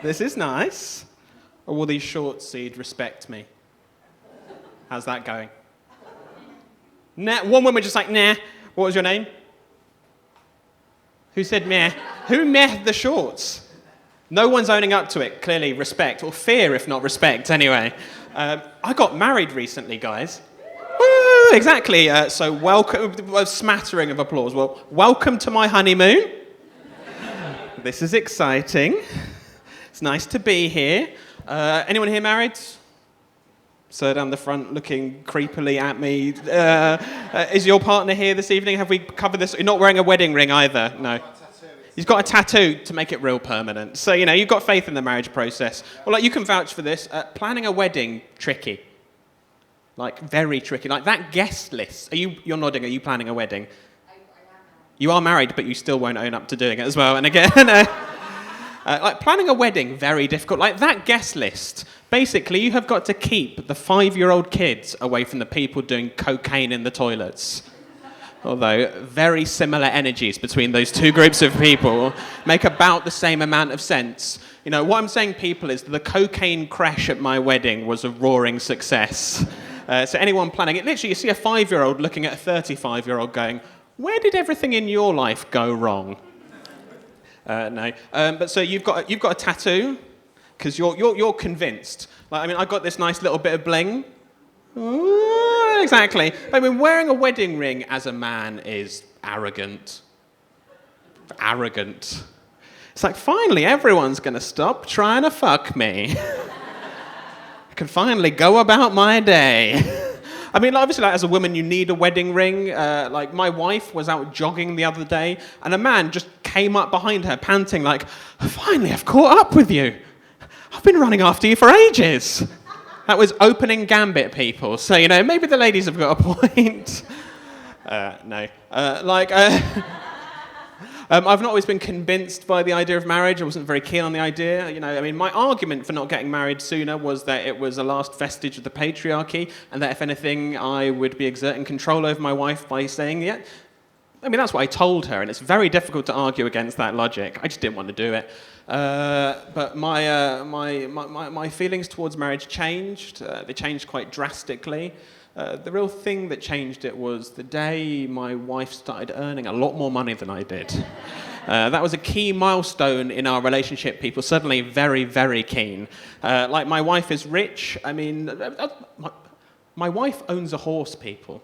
This is nice. Or will these shorts seed respect me? How's that going? Nah, one woman just like, nah. What was your name? Who said meh? Who meh the shorts? No one's owning up to it. Clearly, respect, or fear, if not respect, anyway. I got married recently, guys. Woo, exactly. So welcome, a smattering of applause. Well, welcome to my honeymoon. This is exciting. It's nice to be here. Anyone here married? Sir down the front looking creepily at me. Is your partner here this evening? Have we covered this? You're not wearing a wedding ring either? No. He's got a tattoo to make it real permanent. So, you've got faith in the marriage process. Well, you can vouch for this. Planning a wedding, tricky. Very tricky. That guest list. You're nodding, are you planning a wedding? I am married. You are married, but you still won't own up to doing it as well. And again, planning a wedding, very difficult. That guest list. Basically, you have got to keep the 5-year-old kids away from the people doing cocaine in the toilets. Although very similar energies between those two groups of people make about the same amount of sense. What I'm saying, people, is that the cocaine crash at my wedding was a roaring success. So anyone planning it, literally, you see a 5-year-old looking at a 35-year-old going, where did everything in your life go wrong? No. But so you've got a tattoo because you're convinced. I got this nice little bit of bling. Ooh, exactly. Wearing a wedding ring as a man is arrogant. Arrogant. It's finally everyone's going to stop trying to fuck me. I can finally go about my day. Obviously, as a woman, you need a wedding ring. My wife was out jogging the other day, and a man just came up behind her, panting finally, I've caught up with you. I've been running after you for ages. That was opening gambit, people. So, maybe the ladies have got a point. No. I've not always been convinced by the idea of marriage. I wasn't very keen on the idea. My argument for not getting married sooner was that it was a last vestige of the patriarchy, and that if anything, I would be exerting control over my wife by saying, yeah. That's what I told her, and it's very difficult to argue against that logic. I just didn't want to do it. But my feelings towards marriage changed. They changed quite drastically. The real thing that changed it was the day my wife started earning a lot more money than I did. That was a key milestone in our relationship, people. Suddenly very, very keen. My wife is rich. My wife owns a horse, people.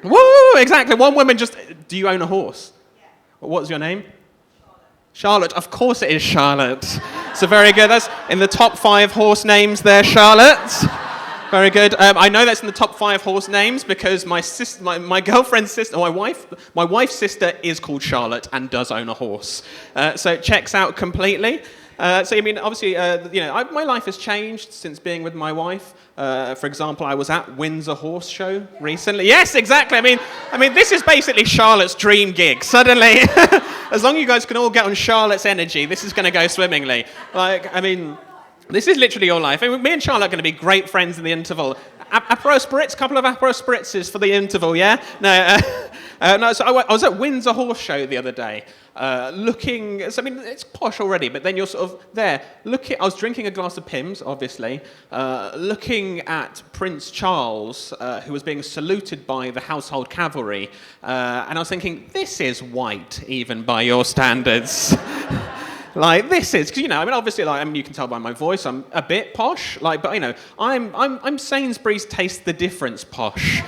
Woo! Exactly. One woman just... Do you own a horse? Yeah. What's your name? Charlotte. Of course it is Charlotte. So very good. That's in the top 5 horse names there, Charlotte. Very good. I know that's in the top 5 horse names because my girlfriend's sister, my wife's sister is called Charlotte and does own a horse. So it checks out completely. Obviously, my life has changed since being with my wife. For example, I was at Windsor Horse Show recently. Yes, exactly. This is basically Charlotte's dream gig. Suddenly, as long as you guys can all get on Charlotte's energy, this is going to go swimmingly. This is literally your life. Me and Charlotte are going to be great friends in the interval. Aperol Spritz, couple of Aperol Spritzes for the interval, yeah? No. So I was at Windsor Horse Show the other day, looking. It's posh already, but then you're sort of there. I was drinking a glass of Pimm's, obviously, looking at Prince Charles, who was being saluted by the household cavalry, and I was thinking, this is white, even by your standards. This is, because, obviously, you can tell by my voice, I'm a bit posh, but, I'm Sainsbury's Taste the Difference posh,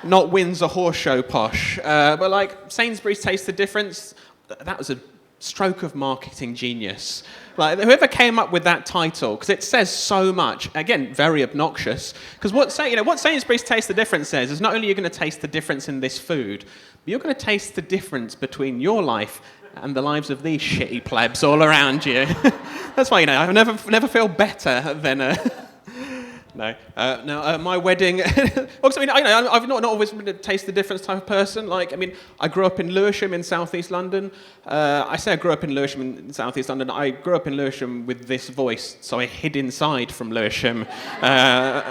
not Windsor Horse Show posh, but, Sainsbury's Taste the Difference, that was a stroke of marketing genius. Whoever came up with that title, because it says so much, again, very obnoxious, because what Sainsbury's Taste the Difference says is not only are you going to taste the difference in this food, but you're going to taste the difference between your life and the lives of these shitty plebs all around you. That's why, I never feel better than... my wedding... I've not always been a taste the difference type of person. I grew up in Lewisham in southeast London. I say I grew up in Lewisham in southeast London. I grew up in Lewisham with this voice, so I hid inside from Lewisham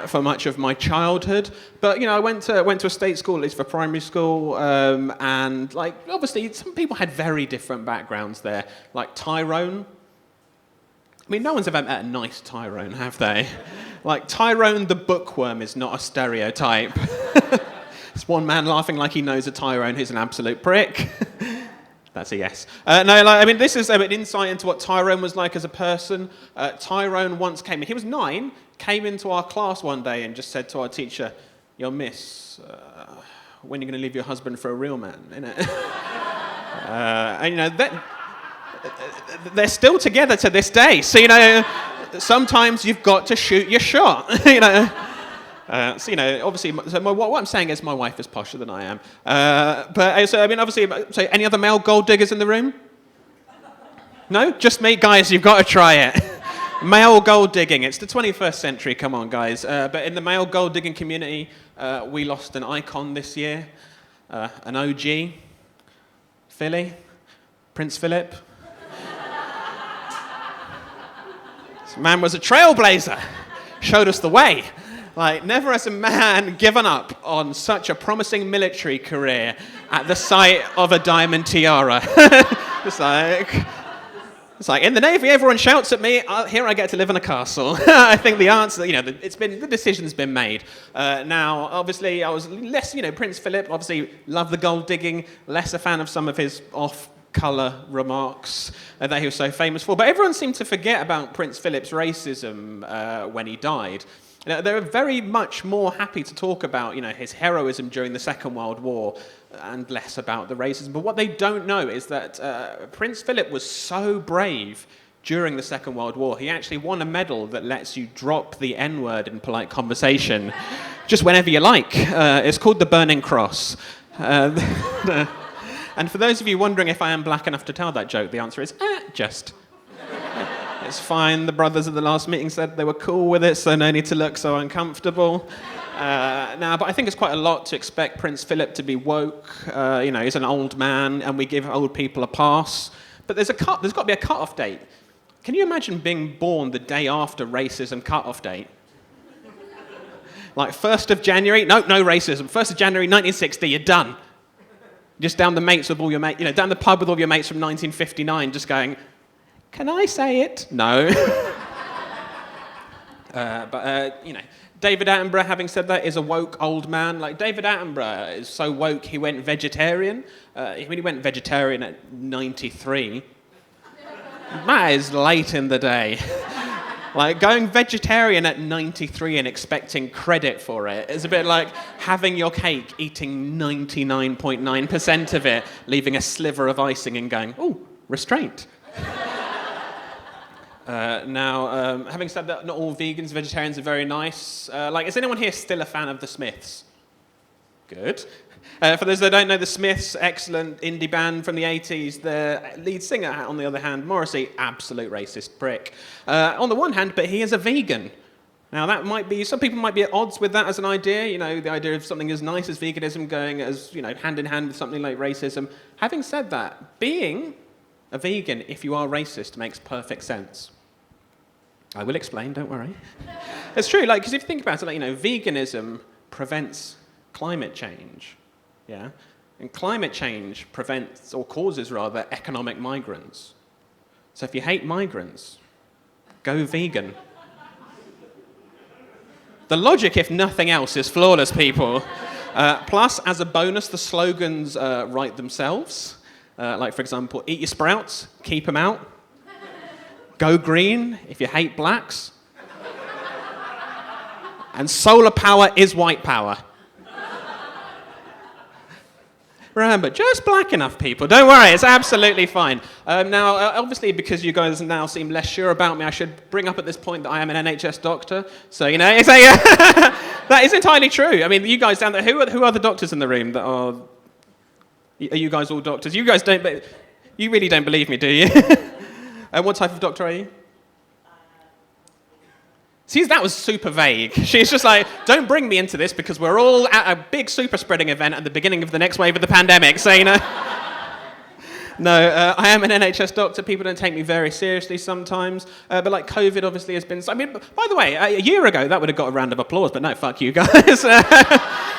for much of my childhood. But, I went to a state school, at least for primary school, and, obviously, some people had very different backgrounds there. Tyrone. I mean, no one's ever met a nice Tyrone, have they? Like, Tyrone the bookworm is not a stereotype. It's one man laughing like he knows a Tyrone who's an absolute prick. That's a yes. This is an insight into what Tyrone was like as a person. Tyrone once came in. He was 9, came into our class one day and just said to our teacher, "Yo, miss, when are you going to leave your husband for a real man?" Innit? They're still together to this day. So, sometimes you've got to shoot your shot. Obviously, what I'm saying is my wife is posher than I am. So any other male gold diggers in the room? No? Just me? Guys, you've got to try it. Male gold digging. It's the 21st century, come on, guys. But in the male gold digging community, we lost an icon this year, an OG, Prince Philip. This man was a trailblazer, showed us the way. Like, never has a man given up on such a promising military career at the sight of a diamond tiara. It's like, in the Navy, everyone shouts at me, here I get to live in a castle. I think the answer, the decision's been made. Now, obviously, I was less, Prince Philip, obviously, loved the gold digging, less a fan of some of his off-colour remarks that he was so famous for. But everyone seemed to forget about Prince Philip's racism when he died. They're very much more happy to talk about, his heroism during the Second World War and less about the racism. But what they don't know is that Prince Philip was so brave during the Second World War. He actually won a medal that lets you drop the N-word in polite conversation just whenever you like. It's called the Burning Cross. And for those of you wondering if I am black enough to tell that joke, the answer is, just. It's fine. The brothers at the last meeting said they were cool with it, so no need to look so uncomfortable. But I think it's quite a lot to expect Prince Philip to be woke. He's an old man, and we give old people a pass. But there's got to be a cut-off date. Can you imagine being born the day after racism cut-off date? Like 1st of January, no racism. 1st of January 1960, you're done. Just down the mates with all your mates, down the pub with all your mates from 1959, just going, "Can I say it?" No. David Attenborough, having said that, is a woke old man. Like, David Attenborough is so woke, he went vegetarian. He went vegetarian at 93. That is late in the day. Like, going vegetarian at 93 and expecting credit for it is a bit like having your cake, eating 99.9% of it, leaving a sliver of icing and going, "Ooh, restraint." Having said that, not all vegans, vegetarians are very nice. Is anyone here still a fan of the Smiths? Good. For those that don't know, the Smiths, excellent indie band from the 80s. The lead singer, on the other hand, Morrissey, absolute racist prick. On the one hand, but he is a vegan. Now, some people might be at odds with that as an idea, the idea of something as nice as veganism going as, hand in hand with something like racism. Having said that, being a vegan, if you are racist, makes perfect sense. I will explain, don't worry. It's true, because if you think about it, veganism prevents climate change, yeah? And climate change prevents, or causes rather, economic migrants. So if you hate migrants, go vegan. The logic, if nothing else, is flawless, people. Plus, as a bonus, the slogans write themselves. For example, eat your sprouts, keep them out. Go green if you hate blacks. And solar power is white power. Remember, just black enough, people. Don't worry, it's absolutely fine. Obviously, because you guys now seem less sure about me, I should bring up at this point that I am an NHS doctor. So, that is entirely true. I mean, you guys down there, who are the doctors in the room that are... Are you guys all doctors? You guys don't... You really don't believe me, do you? What type of doctor are you? See, that was super vague. She's just like, don't bring me into this because we're all at a big super spreading event at the beginning of the next wave of the pandemic, so, No, I am an NHS doctor. People don't take me very seriously sometimes. But like COVID obviously has been... I mean, by the way, a year ago that would have got a round of applause, but no, fuck you guys.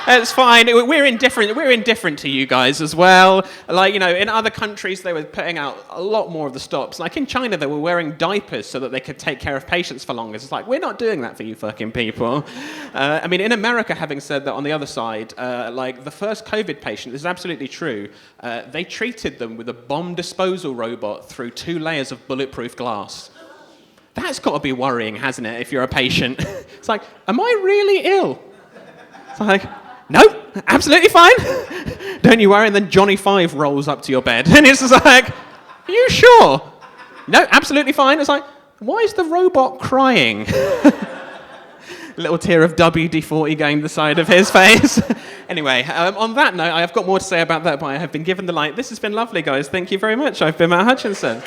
It's fine. We're indifferent to you guys as well. Like, you know, in other countries they were putting out a lot more of the stops. Like in China they were wearing diapers so that they could take care of patients for longer. It's like, we're not doing that for you fucking people. I mean, in America, having said that, on the other side, like the first COVID patient, this is absolutely true, they treated them with a bomb disposal robot through 2 layers of bulletproof glass. That's got to be worrying, hasn't it, if you're a patient? It's like, am I really ill? It's like, no, absolutely fine. Don't you worry. And then Johnny Five rolls up to your bed. And it's just like, are you sure? No, absolutely fine. It's like, why is the robot crying? Little tear of WD-40 going the side of his face. Anyway, on that note, I have got more to say about that, but I have been given the light. This has been lovely, guys. Thank you very much. I've been Matt Hutchinson.